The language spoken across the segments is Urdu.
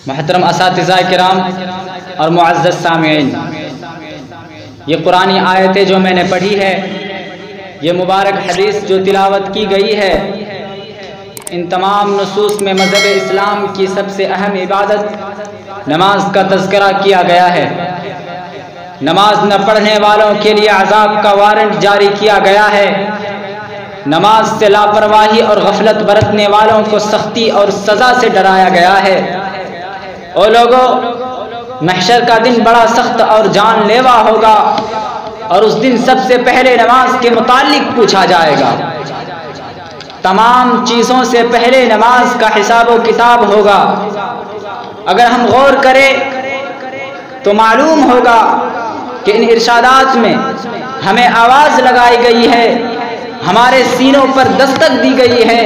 محترم اساتذہ کرام اور معزز سامعین، یہ قرآنی آیتیں جو میں نے پڑھی ہے، یہ مبارک حدیث جو تلاوت کی گئی ہے، ان تمام نصوص میں مذہب اسلام کی سب سے اہم عبادت نماز کا تذکرہ کیا گیا ہے۔ نماز نہ پڑھنے والوں کے لیے عذاب کا وارنٹ جاری کیا گیا ہے۔ نماز سے لاپرواہی اور غفلت برتنے والوں کو سختی اور سزا سے ڈرایا گیا ہے۔ او لوگوں، محشر کا دن بڑا سخت اور جان لیوا ہوگا، اور اس دن سب سے پہلے نماز کے متعلق پوچھا جائے گا۔ تمام چیزوں سے پہلے نماز کا حساب و کتاب ہوگا۔ اگر ہم غور کریں تو معلوم ہوگا کہ ان ارشادات میں ہمیں آواز لگائی گئی ہے، ہمارے سینوں پر دستک دی گئی ہے،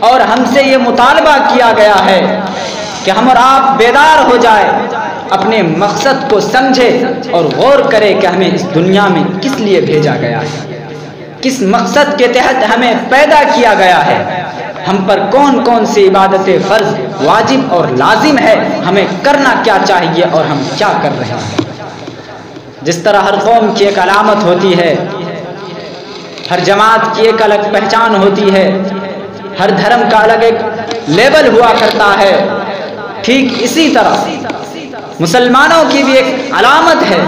اور ہم سے یہ مطالبہ کیا گیا ہے کہ ہم اور آپ بیدار ہو جائے، اپنے مقصد کو سمجھے اور غور کرے کہ ہمیں اس دنیا میں کس لیے بھیجا گیا ہے، کس مقصد کے تحت ہمیں پیدا کیا گیا ہے، ہم پر کون کون سی عبادتیں فرض، واجب اور لازم ہے، ہمیں کرنا کیا چاہیے اور ہم کیا کر رہے ہیں۔ جس طرح ہر قوم کی ایک علامت ہوتی ہے، ہر جماعت کی ایک الگ پہچان ہوتی ہے، ہر دھرم کا الگ ایک لیبل ہوا کرتا ہے، ٹھیک اسی طرح مسلمانوں کی بھی ایک علامت ہے،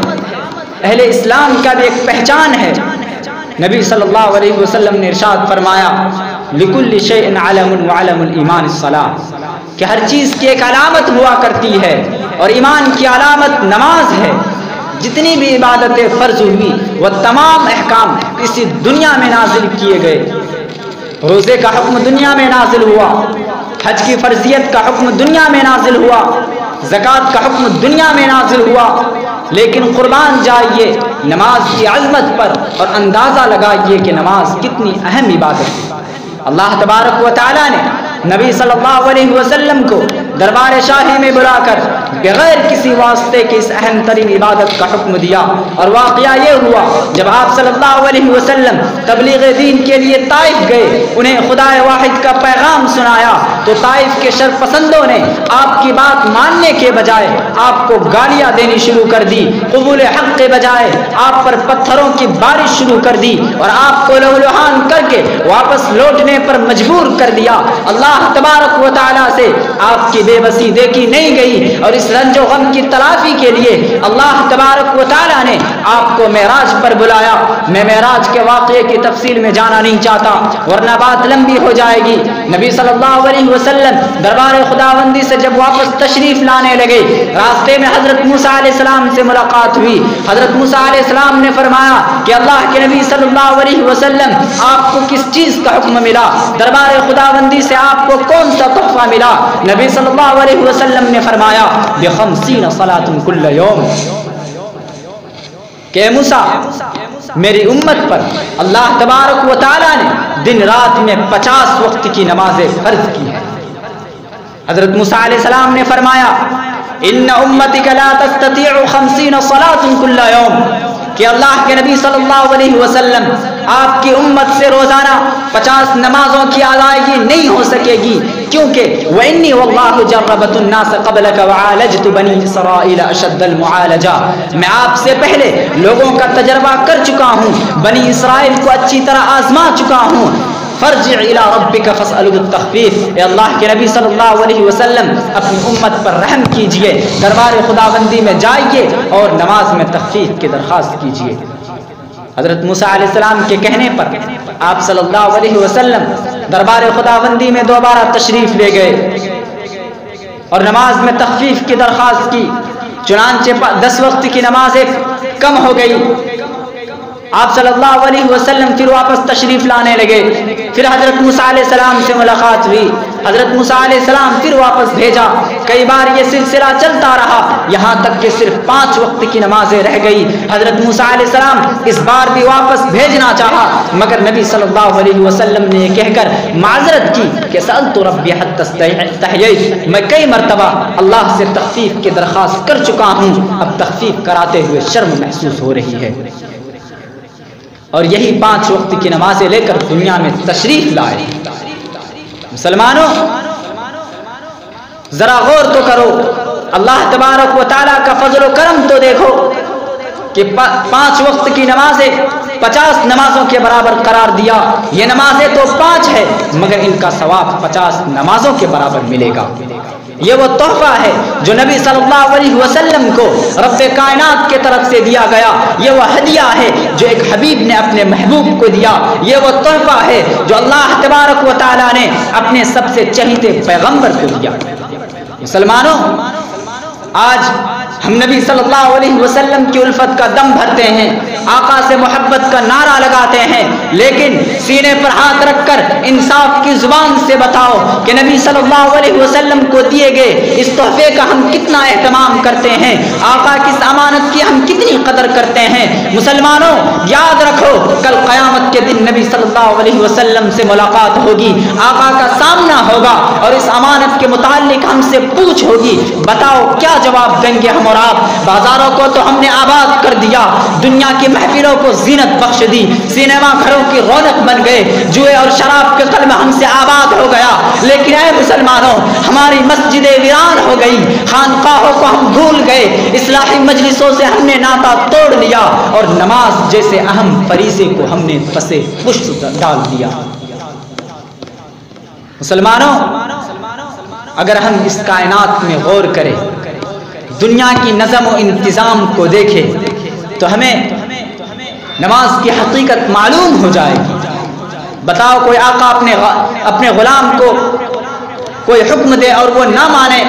اہل اسلام کا بھی ایک پہچان ہے۔ نبی صلی اللہ علیہ وسلم نے ارشاد فرمایا، لِكُلِّ شَيْءٍ عَلَمٌ وَعَلَمُ الْإِيمَانِ الصَّلَاةُ، کہ ہر چیز کی ایک علامت ہوا کرتی ہے، اور ایمان کی علامت نماز ہے۔ جتنی بھی عبادتیں فرض ہوئی وہ تمام احکام اسی دنیا میں نازل کیے گئے۔ روزے کا حکم دنیا میں نازل ہوا، حج کی فرضیت کا حکم دنیا میں نازل ہوا، زکوٰۃ کا حکم دنیا میں نازل ہوا، لیکن قربان جائیے نماز کی عظمت پر اور اندازہ لگائیے کہ نماز کتنی اہم عبادت ہے۔ اللہ تبارک و تعالیٰ نے نبی صلی اللہ علیہ وسلم کو دربار شاہی میں بلا کر بغیر کسی واسطے کی اس اہم ترین عبادت کا حکم دیا، اور واقعہ یہ ہوا جب آپ صلی اللہ علیہ وسلم تبلیغ دین کے لیے طائف گئے، انہیں خدا واحد کا پیغام سنایا، تو طائف کے شر پسندوں نے آپ کی بات ماننے کے بجائے آپ کو گالیاں دینی شروع کر دی، قبول حق کے بجائے آپ پر پتھروں کی بارش شروع کر دی، اور آپ کو لہولہان کر کے واپس لوٹنے پر مجبور کر دیا۔ اللہ تبارک و تعالیٰ سے آپ کی بے بسی دیکھی نہیں گئی، اور اس رنج و غم کی تلافی کے لیے اللہ تبارک و تعالیٰ نے آپ کو معراج پر بلایا۔ میں معراج کے واقعے کی تفصیل میں جانا نہیں چاہتا ورنہ بات لمبی ہو جائے گی۔ نبی صلی اللہ علیہ وسلم دربار خداوندی سے جب واپس تشریف لانے لگے، راستے میں حضرت موسیٰ علیہ السلام سے ملاقات ہوئی۔ حضرت موسیٰ علیہ السلام نے فرمایا کہ اللہ کے نبی صلی اللہ علیہ وسلم، آپ کو کس چیز کا حکم ملا؟ دربار خداوندی سے آپ کو کون سا تحفہ ملا؟ نبی صلی اللہ علیہ وسلم نے فرمایا، ب50 صلاۃ کل یوم، کہ موسیٰ میری امت پر اللہ تبارک و تعالیٰ نے دن رات میں 50 وقت کی نمازیں فرض کی ہیں۔ حضرت موسیٰ علیہ السلام نے فرمایا، ان امتک لا تستطيع 50 صلاۃ کل یوم، کہ اللہ کے نبی صلی اللہ علیہ وسلم، آپ کی امت سے روزانہ 50 نمازوں کی ادائیگی نہیں ہو سکے گی، کیونکہ وَإِنِّي وَاللَّهُ جَرَّبْتُ النَّاسَ قَبْلَكَ وَعَالَجْتُ بَنِي إِسْرَائِيلَ أَشَدَّ الْمُعَالَجَةِ، میں آپ سے پہلے لوگوں کا تجربہ کر چکا ہوں، بنی اسرائیل کو اچھی طرح آزما چکا ہوں۔ فرجع الى ربک فاسألہ التخفیف، اے اللہ کے نبی صلی اللہ علیہ وسلم اپنی امت پر رحم کیجئے، دربار خداوندی میں جائیے اور نماز میں تخفیف کی درخواست کیجئے۔ حضرت موسیٰ علیہ السلام کے کہنے پر آپ صلی اللہ علیہ وسلم دربار خداوندی میں دوبارہ تشریف لے گئے اور نماز میں تخفیف کی درخواست کی، چنانچہ 10 وقت کی نمازیں کم ہو گئی۔ آپ صلی اللہ علیہ وسلم پھر واپس تشریف لانے لگے، پھر حضرت موسیٰ علیہ السلام سے ملاقات ہوئی، حضرت موسیٰ علیہ السلام پھر واپس بھیجا۔ کئی بار یہ سلسلہ چلتا رہا، یہاں تک کہ صرف 5 وقت کی نمازیں رہ گئی۔ حضرت موسیٰ علیہ السلام اس بار بھی واپس بھیجنا چاہا، مگر نبی صلی اللہ علیہ وسلم نے یہ کہہ کر معذرت کی کہ سألت ربی حتی استحییت، میں کئی مرتبہ اللہ سے تخفیف کی درخواست کر چکا ہوں، اب تخفیف کراتے ہوئے شرم محسوس ہو رہی ہے۔ اور یہی 5 وقت کی نمازیں لے کر دنیا میں تشریف لائے۔ مسلمانوں، ذرا غور تو کرو، اللہ تبارک و تعالیٰ کا فضل و کرم تو دیکھو کہ 5 وقت کی نمازیں 50 نمازوں کے برابر قرار دیا۔ یہ نمازیں تو 5 ہے مگر ان کا ثواب 50 نمازوں کے برابر ملے گا۔ یہ وہ تحفہ ہے جو نبی صلی اللہ علیہ وسلم کو رب کائنات کے طرف سے دیا گیا۔ یہ وہ ہدیہ ہے جو ایک حبیب نے اپنے محبوب کو دیا۔ یہ وہ تحفہ ہے جو اللہ تبارک و تعالیٰ نے اپنے سب سے چہیتے پیغمبر کو دیا۔ مسلمانوں، آج ہم نبی صلی اللہ علیہ وسلم کی الفت کا دم بھرتے ہیں، آقا سے محبت کا نعرہ لگاتے ہیں، لیکن سینے پر ہاتھ رکھ کر انصاف کی زبان سے بتاؤ کہ نبی صلی اللہ علیہ وسلم کو دیے گئے اس تحفے کا ہم کتنا اہتمام کرتے ہیں، آقا کی اس امانت کی ہم کتنی قدر کرتے ہیں۔ مسلمانوں، یاد رکھو کل قیامت کے دن نبی صلی اللہ علیہ وسلم سے ملاقات ہوگی، آقا کا سامنا ہوگا اور اس امانت کے متعلق ہم سے پوچھ ہوگی۔ بتاؤ کیا جواب دیں گے ہم اور آپ؟ بازاروں کو تو ہم نے آباد کر دیا، دنیا کی محفلوں کو زینت بخش دی، سینما گھروں کی رونق بن گئے، جوئے اور شراب کے قلم ہم سے آباد ہو گیا، لیکن اے مسلمانوں، ہماری مسجدیں ویران ہو گئی، خانقاہوں کو ہم بھول گئے، اصلاحی مجلسوں سے ہم نے ناطا توڑ لیا اور نماز جیسے اہم فریضے کو ہم نے پسے پشت ڈال دیا۔ مسلمانوں، اگر ہم اس کائنات میں غور کریں، دنیا کی نظم و انتظام کو دیکھیں تو ہمیں نماز کی حقیقت معلوم ہو جائے گی۔ بتاؤ کوئی آقا اپنے غلام کو کوئی حکم دے اور وہ نہ مانے،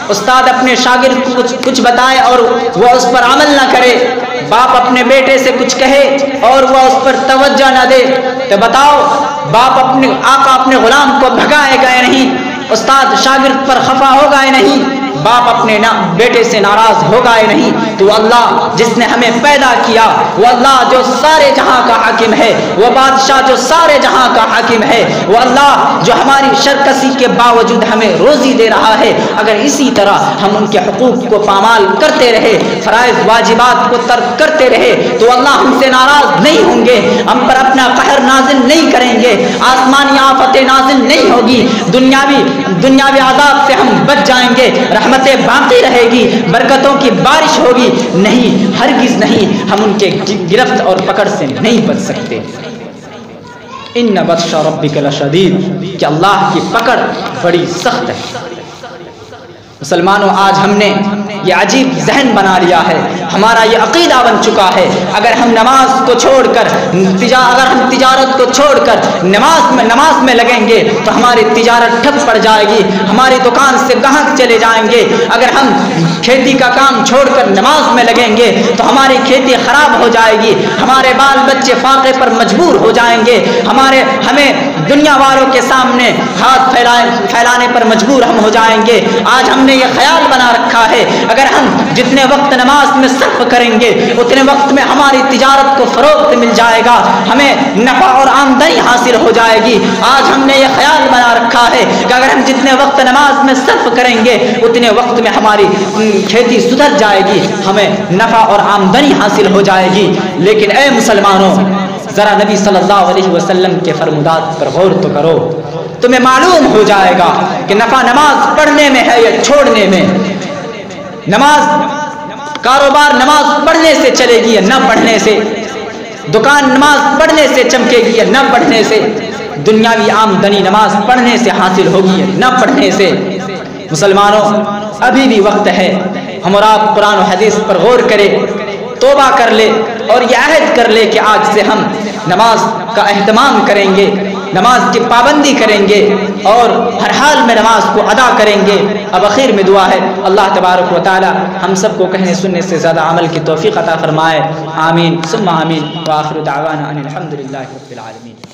استاد اپنے شاگرد کو کچھ بتائے اور وہ اس پر عمل نہ کرے، باپ اپنے بیٹے سے کچھ کہے اور وہ اس پر توجہ نہ دے، تو بتاؤ آقا اپنے غلام کو بھگائے گئے نہیں، استاد شاگرد پر خفا ہو گئے نہیں، باپ اپنے بیٹے سے ناراض ہو گئے نہیں۔ تو اللہ جس نے ہمیں پیدا کیا، وہ اللہ جو سارے جہاں کا حاکم ہے، وہ بادشاہ جو سارے جہاں کا حاکم ہے، وہ اللہ جو ہماری شرکسی کے باوجود ہمیں روزی دے رہا ہے، اگر اسی طرح ہم ان کے حقوق کو پامال کرتے رہے، فرائض واجبات کو ترک کرتے رہے، تو اللہ ہم سے ناراض نہیں ہوں گے، ہم پر اپنا قہر نازل نہیں کریں گے، آسمانی آفتیں نازل نہیں ہوگی، دنیاوی عذاب سے ہم بچ جائیں گے، رحمتیں باقی رہے گی، برکتوں کی بارش ہوگی۔ نہیں، ہرگز نہیں، ہم ان کے گرفت اور پکڑ سے نہیں بچ سکتے۔ ان بطش ربک لشدید، کہ اللہ کی پکڑ بڑی سخت ہے۔ مسلمانوں، آج ہم نے یہ عجیب ذہن بنا لیا ہے، ہمارا یہ عقیدہ بن چکا ہے، اگر ہم نماز کو چھوڑ کر اگر ہم تجارت کو چھوڑ کر نماز میں لگیں گے تو ہماری تجارت ٹھپ پڑ جائے گی، ہماری دکان سے گاہک چلے جائیں گے، اگر ہم کھیتی کا کام چھوڑ کر نماز میں لگیں گے تو ہماری کھیتی خراب ہو جائے گی، ہمارے بال بچے فاقے پر مجبور ہو جائیں گے، ہمیں دنیا والوں کے سامنے ہاتھ پھیلانے پر مجبور ہم ہو جائیں گے۔ آج ہم نے یہ خیال بنا رکھا ہے اگر ہم جتنے وقت نماز میں صرف کریں گے اتنے وقت میں ہماری تجارت کو فروغ مل جائے گا، ہمیں نفع اور آمدنی حاصل ہو جائے گی۔ آج ہم نے یہ خیال بنا رکھا ہے کہ اگر ہم جتنے وقت نماز میں صرف کریں گے اتنے وقت میں ہماری کھیتی سدھر جائے گی، ہمیں نفع اور آمدنی حاصل ہو جائے گی۔ لیکن اے مسلمانوں، ذرا نبی صلی اللہ علیہ وسلم کے فرمودات پر غور تو کرو، تمہیں معلوم ہو جائے گا کہ نفع نماز پڑھنے میں ہے یا چھوڑنے میں۔ کاروبار نماز پڑھنے سے چلے گی یا نہ پڑھنے سے، دکان نماز پڑھنے سے چمکے گی یا نہ پڑھنے سے، دنیاوی آمدنی نماز پڑھنے سے حاصل ہوگی یا نہ پڑھنے سے۔ مسلمانوں، ابھی بھی وقت ہے، ہم اور آپ قرآن و حدیث پر غور کریں، توبہ کر لے اور یہ عہد کر لے کہ آج سے ہم نماز کا اہتمام کریں گے، نماز کی پابندی کریں گے اور ہر حال میں نماز کو ادا کریں گے۔ اب اخیر میں دعا ہے، اللہ تبارک و تعالی ہم سب کو کہنے سننے سے زیادہ عمل کی توفیق عطا فرمائے، آمین ثم آمین، وآخر دعوانا ان الحمد للہ رب العالمین۔